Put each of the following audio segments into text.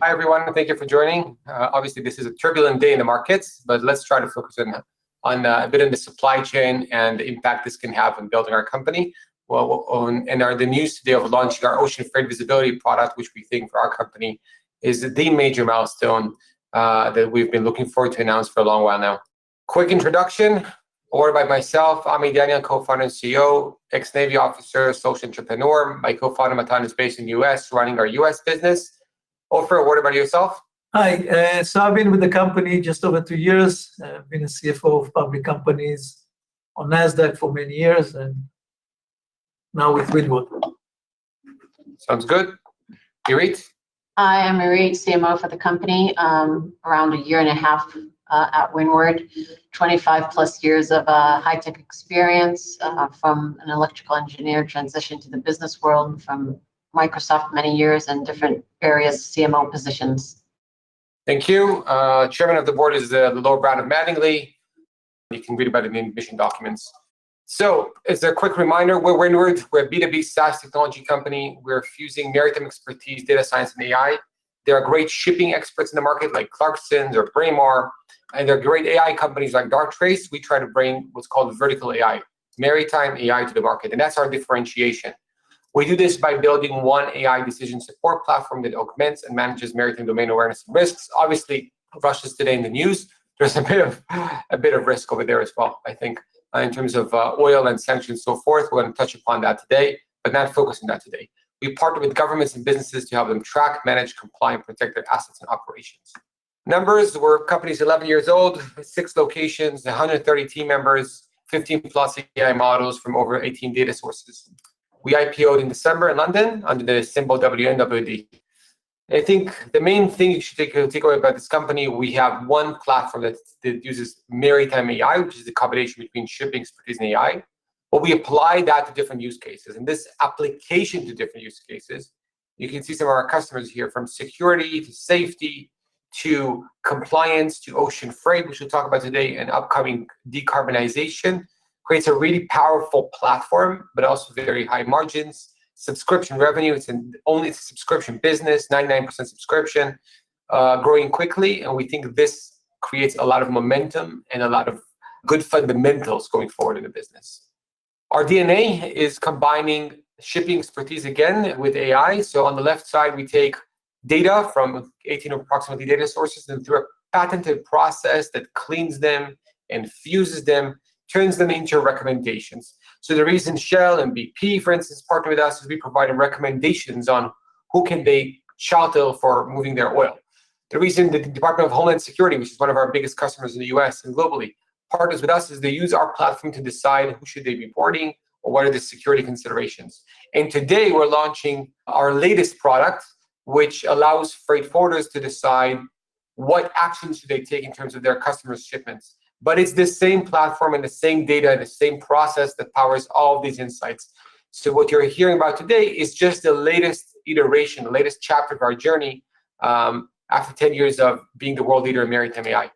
Hi, everyone. Thank you for joining. Obviously, this is a turbulent day in the markets, but let's try to focus on a bit in the supply chain and the impact this can have in building our company. The news today of launching our ocean freight visibility product, which we think for our company is the major milestone that we've been looking forward to announce for a long while now. Quick introduction, ordered by myself, Ami Daniel, co-founder and CEO, ex-Navy officer, social entrepreneur. My co-founder, Matan, is based in the US, running our US business. Ofer, what about yourself? Hi, so I've been with the company just over 2 years. I've been a CFO of public companies on NASDAQ for many years, and now with Windward. Sounds good. Irit? I am Irit, CMO for the company, around a year and a half at Windward, 25 plus years of high-tech experience from an electrical engineer transition to the business world, from Microsoft many years and different various CMO positions. Thank you. Chairman of the board is the Lord Brown of Mattingly. You can read about it in the admission documents. So, as a quick reminder, we're Windward. We're a B2B SaaS technology company. We're fusing maritime expertise, data science, and AI. There are great shipping experts in the market like Clarksons or Braemar, and there are great AI companies like Darktrace. We try to bring what's called vertical AI, maritime AI to the market, and that's our differentiation. We do this by building one AI decision support platform that augments and manages maritime domain awareness and risks. Obviously, Russia's today in the news. There's a bit of risk over there as well, I think, in terms of oil and sanctions and so forth. We're going to touch upon that today, but not focus on that today. We partner with governments and businesses to help them track, manage, comply, and protect their assets and operations. Numbers, we're company's 11 years old, 6 locations, 130 team members, 15 plus AI models from over 18 data sources. We IPO'd in December in London under the symbol WNWD. I think the main thing you should take away about this company, we have one platform that uses maritime AI, which is the combination between shipping expertise and AI. But we apply that to different use cases. And this application to different use cases, you can see some of our customers here, from security to safety to compliance to ocean freight, which we'll talk about today, and upcoming decarbonization. Creates a really powerful platform, but also very high margins. Subscription revenue, it's a subscription business, 99% subscription, growing quickly. And we think this creates a lot of momentum and a lot of good fundamentals going forward in the business. Our DNA is combining shipping expertise again with AI. So on the left side, we take data from 18 approximately data sources, and through a patented process that cleans them and fuses them, turns them into recommendations. So the reason Shell and BP, for instance, partner with us is we provide them recommendations on who can they shuttle for moving their oil. The reason the Department of Homeland Security, which is one of our biggest customers in the US and globally, partners with us is they use our platform to decide who should they be boarding or what are the security considerations. And today we're launching our latest product, which allows freight forwarders to decide what actions should they take in terms of their customers' shipments. But it's the same platform and the same data and the same process that powers all of these insights. So what you're hearing about today is just the latest iteration, the latest chapter of our journey after 10 years of being the world leader in maritime AI.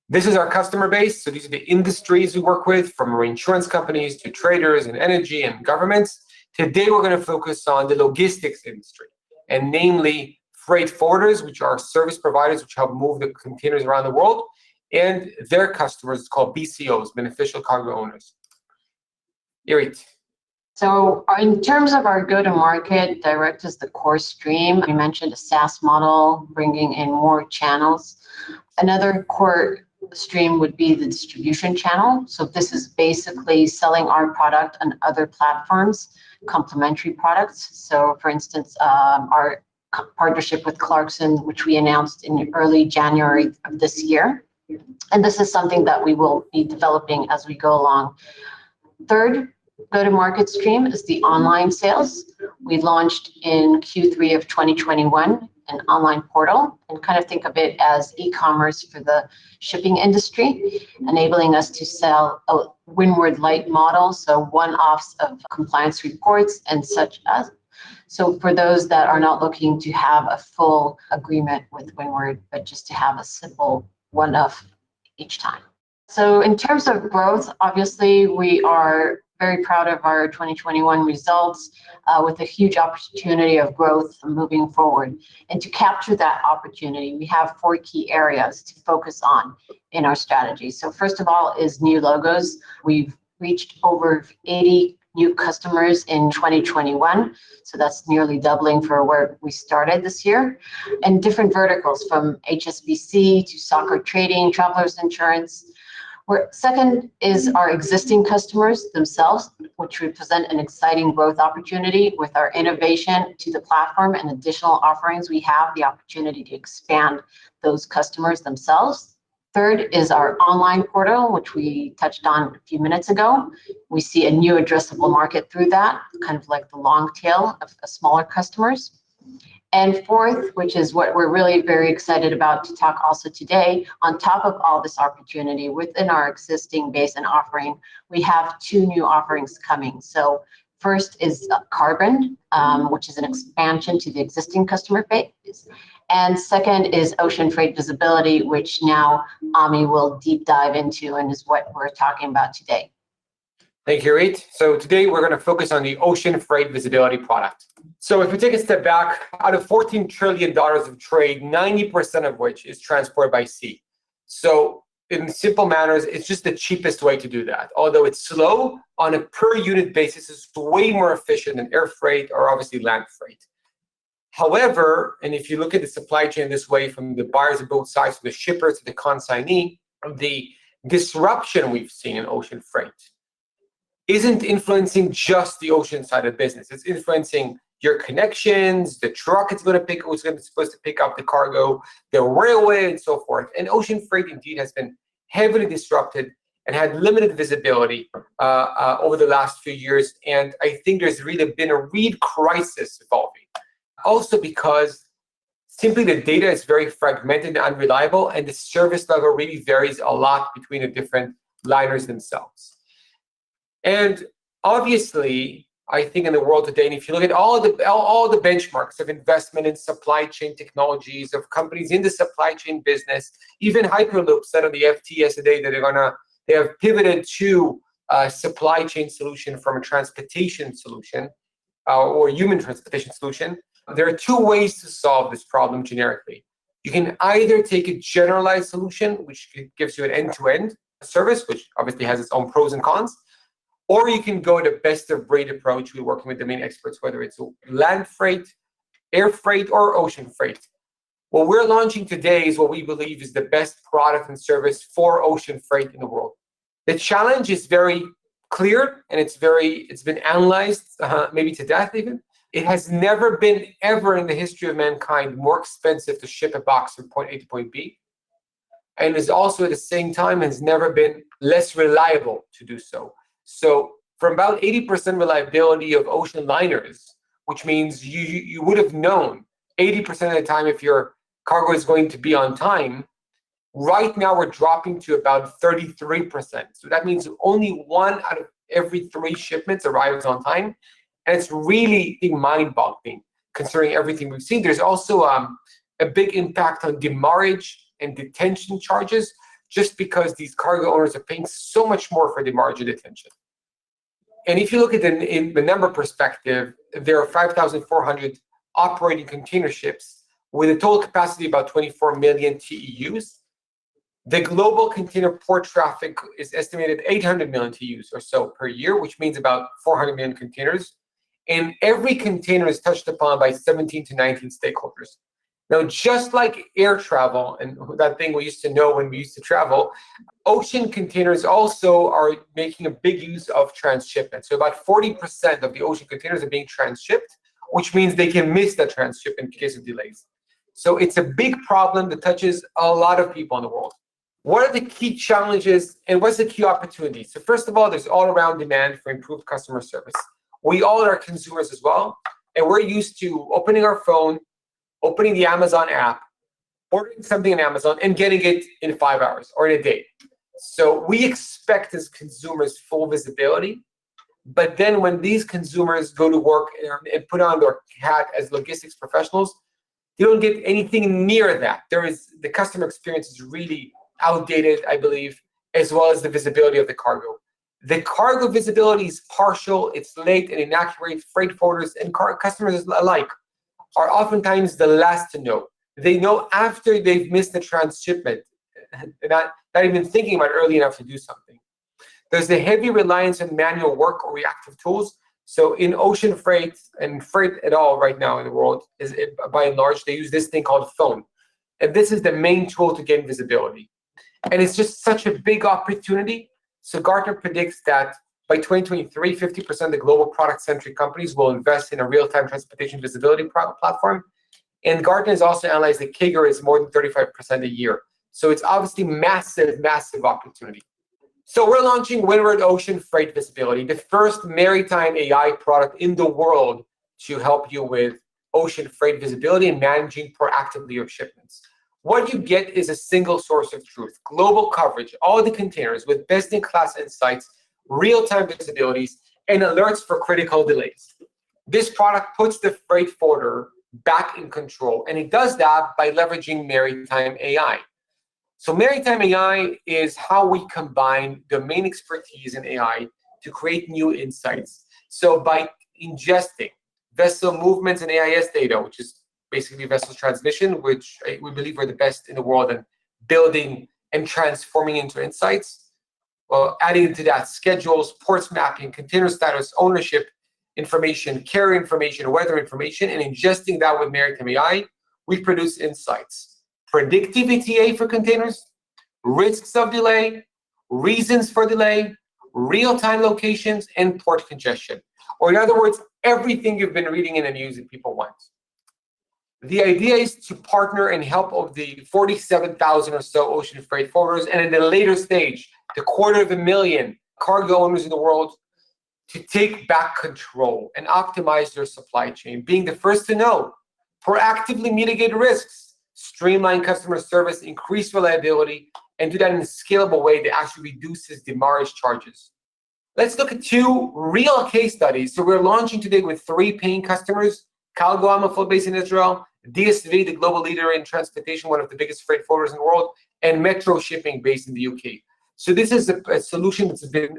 This is our customer base. So these are the industries we work with, from insurance companies to traders and energy and governments. Today, we're going to focus on the logistics industry, and namely freight forwarders, which are service providers which help move the containers around the world, and their customers, called BCOs, beneficial cargo owners. Irit. So in terms of our go-to-market, direct is the core stream. We mentioned a SaaS model, bringing in more channels. Another core stream would be the distribution channel. So this is basically selling our product on other platforms, complementary products. So for instance, our partnership with Clarksons, which we announced in early January of this year. And this is something that we will be developing as we go along. Third go-to-market stream is the online sales. We launched in Q3 of 2021 an online portal, and kind of think of it as e-commerce for the shipping industry, enabling us to sell a Windward Light model, so one-offs of compliance reports and such as. So for those that are not looking to have a full agreement with Windward, but just to have a simple one-off each time. So in terms of growth, obviously we are very proud of our 2021 results with a huge opportunity of growth moving forward. And to capture that opportunity, we have 4 key areas to focus on in our strategy. So first of all is new logos. We've reached over 80 new customers in 2021. So that's nearly doubling for where we started this year. And different verticals from HSBC to soccer trading, travelers insurance. Second is our existing customers themselves, which represent an exciting growth opportunity. With our innovation to the platform and additional offerings, we have the opportunity to expand those customers themselves. Third is our online portal, which we touched on a few minutes ago. We see a new addressable market through that, kind of like the long tail of smaller customers. And fourth, which is what we're really very excited about to talk also today, on top of all this opportunity within our existing base and offering, we have 2 new offerings coming. So first is carbon, which is an expansion to the existing customer base. And second is ocean freight visibility, which now Ami will deep dive into and is what we're talking about today. Thank you, Irit. So today we're going to focus on the ocean freight visibility product. So if we take a step back, out of $14 trillion of trade, 90% of which is transported by sea. So in simple manners, it's just the cheapest way to do that. Although it's slow, on a per unit basis, it's way more efficient than air freight or obviously land freight. However, and if you look at the supply chain this way, from the buyers of both sides, from the shipper to the consignee, the disruption we've seen in ocean freight isn't influencing just the ocean side of business. It's influencing your connections, the truck it's supposed to pick up the cargo, the railway, and so forth. And ocean freight indeed has been heavily disrupted and had limited visibility over the last few years. And I think there's really been a read crisis evolving. Also because simply the data is very fragmented and unreliable, and the service level really varies a lot between the different liners themselves. And obviously, I think in the world today, and if you look at all the benchmarks of investment in supply chain technologies, of companies in the supply chain business, even Hyperloop said on the FT yesterday that they have pivoted to a supply chain solution from a transportation solution or human transportation solution. There are 2 ways to solve this problem generically. You can either take a generalized solution, which gives you an end-to-end service, which obviously has its own pros and cons, or you can go the best of breed approach. We're working with domain experts, whether it's land freight, air freight, or ocean freight. What we're launching today is what we believe is the best product and service for ocean freight in the world. The challenge is very clear, and it's been analyzed, maybe to death even. It has never been ever in the history of mankind more expensive to ship a box from point A to point B, and is also at the same time has never been less reliable to do so. So from about 80% reliability of ocean liners, which means you would have known 80% of the time if your cargo is going to be on time, right now we're dropping to about 33%. So that means only 1 out of every 3 shipments arrives on time. And it's really mind-boggling considering everything we've seen. There's also a big impact on demurrage and detention charges, just because these cargo owners are paying so much more for demurrage and detention. And if you look at in the number perspective, there are 5,400 operating container ships with a total capacity of about 24 million TEUs. The global container port traffic is estimated 800 million TEUs or so per year, which means about 400 million containers. And every container is touched upon by 17 to 19 stakeholders. Now, just like air travel and that thing we used to know when we used to travel, ocean containers also are making a big use of transshipment. So about 40% of the ocean containers are being transshipped, which means they can miss that transship in case of delays. So it's a big problem that touches a lot of people in the world. What are the key challenges and what's the key opportunity? So first of all, there's all around demand for improved customer service. We all are consumers as well, and we're used to opening our phone, opening the Amazon app, ordering something on Amazon, and getting it in 5 hours or in a day. So we expect as consumers full visibility, but then when these consumers go to work and put on their hat as logistics professionals, they don't get anything near that. The customer experience is really outdated, I believe, as well as the visibility of the cargo. The cargo visibility is partial, it's late and inaccurate. Freight forwarders and customers alike are oftentimes the last to know. They know after they've missed the transshipment, not even thinking about early enough to do something. There's a heavy reliance on manual work or reactive tools. So in ocean freight and freight at all right now in the world, by and large, they use this thing called phone. And this is the main tool to gain visibility. And it's just such a big opportunity. So Gartner predicts that by 2023, 50% of the global product-centric companies will invest in a real-time transportation visibility platform. And Gartner has also analyzed the CAGR is more than 35% a year. So it's obviously massive, massive opportunity. So we're launching Windward Ocean Freight Visibility, the first maritime AI product in the world to help you with ocean freight visibility and managing proactively your shipments. What you get is a single source of truth, global coverage, all the containers with best-in-class insights, real-time visibilities, and alerts for critical delays. This product puts the freight forwarder back in control, and it does that by leveraging maritime AI. So maritime AI is how we combine domain expertise and AI to create new insights. So by ingesting vessel movements and AIS data, which is basically vessel transmission, which we believe we're the best in the world in building and transforming into insights, adding to that schedules, ports mapping, container status, ownership information, carrier information, weather information, and ingesting that with maritime AI, we produce insights. Predictive ETA for containers, risks of delay, reasons for delay, real-time locations, and port congestion. Or in other words, everything you've been reading in the news that people want. The idea is to partner and help of the 47,000 or so ocean freight forwarders, and in the later stage, the 250,000 cargo owners in the world, to take back control and optimize their supply chain, being the first to know, proactively mitigate risks, streamline customer service, increase reliability, and do that in a scalable way that actually reduces demurrage charges. Let's look at two real case studies. So we're launching today with 3 paying customers: Cargo Amafol based in Israel, DSV, the global leader in transportation, one of the biggest freight forwarders in the world, and Metro Shipping based in the UK. So this is a solution that's been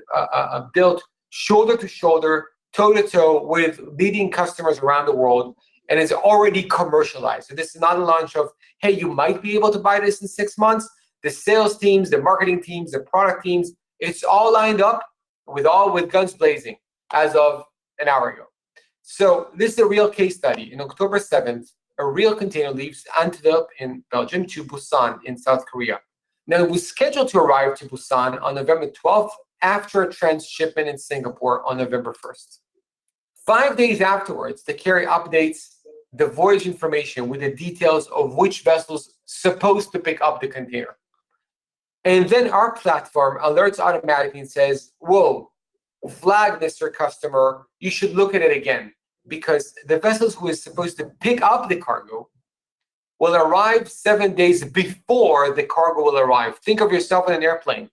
built shoulder to shoulder, toe to toe with leading customers around the world, and is already commercialized. So this is not a launch of, hey, you might be able to buy this in 6 months. The sales teams, the marketing teams, the product teams, it's all lined up with guns blazing as of an hour ago. So this is a real case study. In October 7th, a real container leaves Antwerp in Belgium to Busan in South Korea. Now it was scheduled to arrive to Busan on November 12th after a transshipment in Singapore on November 1st. 5 days afterwards, the carrier updates the voyage information with the details of which vessel's supposed to pick up the container. And then our platform alerts automatically and says, whoa, flag Mr. Customer, you should look at it again, because the vessels who is supposed to pick up the cargo will arrive 7 days before the cargo will arrive. Think of yourself in an airplane.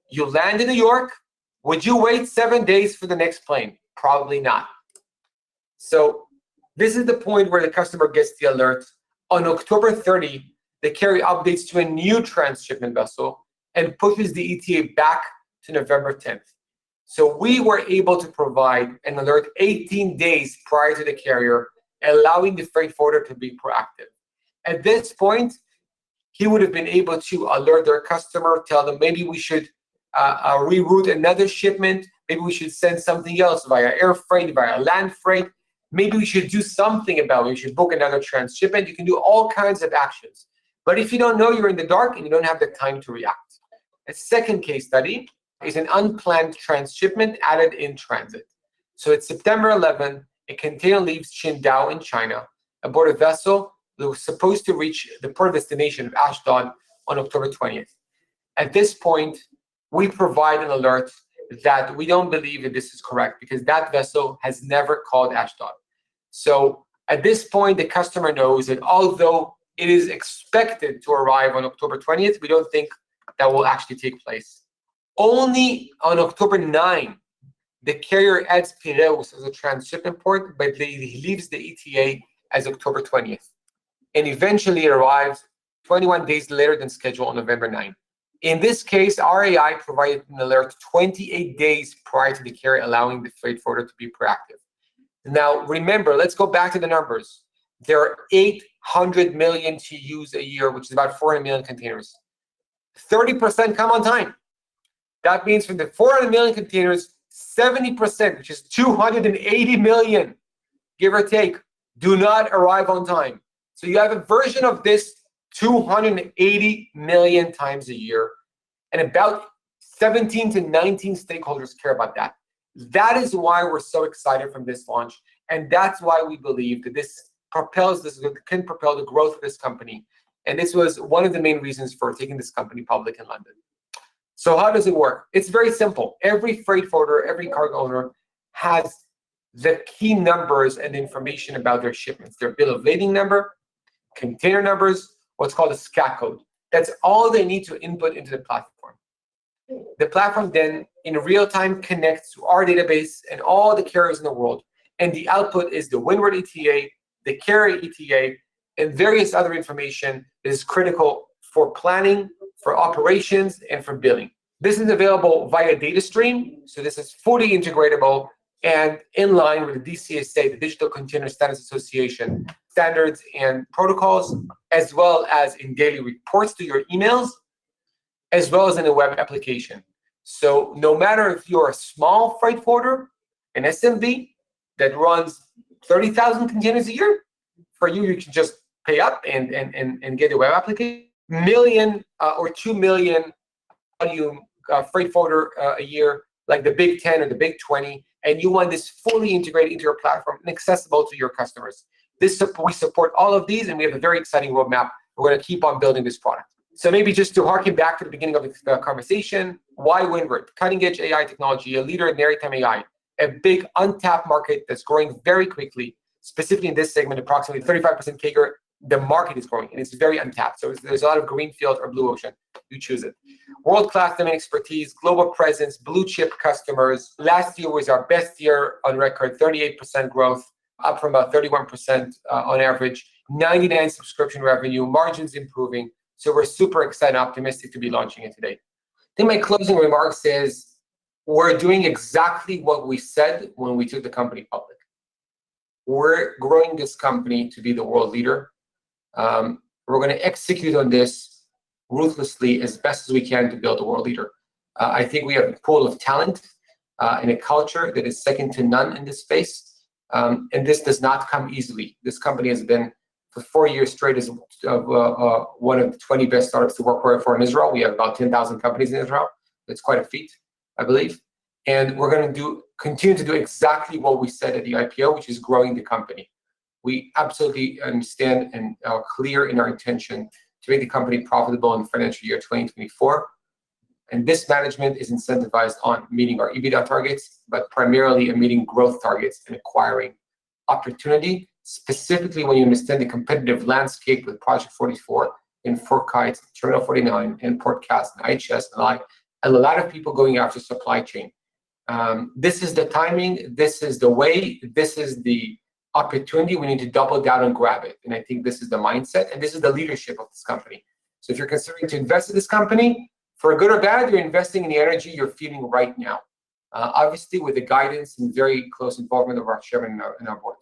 You land in New York, would you wait 7 days for the next plane? Probably not. So this is the point where the customer gets the alert. On October 30, the carrier updates to a new transshipment vessel and pushes the ETA back to November 10th. So we were able to provide an alert 18 days prior to the carrier, allowing the freight forwarder to be proactive. At this point, he would have been able to alert their customer, tell them maybe we should reroute another shipment, maybe we should send something else via air freight, via land freight, maybe we should do something about it, we should book another transshipment. You can do all kinds of actions. But if you don't know, you're in the dark and you don't have the time to react. A second case study is an unplanned transshipment added in transit. So it's September 11th, a container leaves Qingdao in China aboard a vessel that was supposed to reach the port destination of Ashdod on October 20th. At this point, we provide an alert that we don't believe that this is correct because that vessel has never called Ashdod. So at this point, the customer knows that although it is expected to arrive on October 20th, we don't think that will actually take place. Only on October 9, the carrier adds Piraeus as a transshipment port, but he leaves the ETA as October 20th. And eventually it arrives 21 days later than scheduled on November 9. In this case, our AI provided an alert 28 days prior to the carrier, allowing the freight forwarder to be proactive. Now, remember, let's go back to the numbers. There are 800 million TEUs a year, which is about 400 million containers. 30% come on time. That means from the 400 million containers, 70%, which is 280 million, give or take, do not arrive on time. So you have a version of this 280 million times a year, and about 17 to 19 stakeholders care about that. That is why we're so excited from this launch, and that's why we believe that this can propel the growth of this company. And this was one of the main reasons for taking this company public in London. So how does it work? It's very simple. Every freight forwarder, every cargo owner has the key numbers and information about their shipments, their bill of lading number, container numbers, what's called a SCA code. That's all they need to input into the platform. The platform then in real time connects to our database and all the carriers in the world. And the output is the Windward ETA, the carrier ETA, and various other information that is critical for planning, for operations, and for billing. This is available via data stream. So this is fully integratable and in line with the DCSA, the Digital Container Standards Association, standards and protocols, as well as in daily reports to your emails, as well as in a web application. So no matter if you're a small freight forwarder, an SMB that runs 30,000 containers a year, for you, you can just pay up and get a web application. Million or 2 million volume freight forwarder a year, like the Big 10 or the Big 20, and you want this fully integrated into your platform and accessible to your customers. We support all of these, and we have a very exciting roadmap. We're going to keep on building this product. So maybe just to harken back to the beginning of the conversation, why Windward? Cutting edge AI technology, a leader in maritime AI, a big untapped market that's growing very quickly, specifically in this segment, approximately 35% CAGR. The market is growing and it's very untapped. So there's a lot of greenfield or blue ocean. You choose it. World-class domain expertise, global presence, blue chip customers. Last year was our best year on record, 38% growth, up from about 31% on average, 99 subscription revenue, margins improving. So we're super excited and optimistic to be launching it today. I think my closing remarks is we're doing exactly what we said when we took the company public. We're growing this company to be the world leader. We're going to execute on this ruthlessly as best as we can to build a world leader. I think we have a pool of talent and a culture that is second to none in this space. And this does not come easily. This company has been for 4 years straight as one of the 20 best startups to work for in Israel. We have about 10,000 companies in Israel. It's quite a feat, I believe. And we're going to continue to do exactly what we said at the IPO, which is growing the company. We absolutely understand and are clear in our intention to make the company profitable in financial year 2024. And this management is incentivized on meeting our EBITDA targets, but primarily on meeting growth targets and acquiring opportunity, specifically when you understand the competitive landscape with Project 44 in Fort Kites, Terminal 49, and Port Cast, and IHS, and a lot of people going after supply chain. This is the timing, this is the way, this is the opportunity. We need to double down and grab it. And I think this is the mindset, and this is the leadership of this company. So if you're considering to invest in this company, for good or bad, you're investing in the energy you're feeling right now. Obviously, with the guidance and very close involvement of our chairman and our board.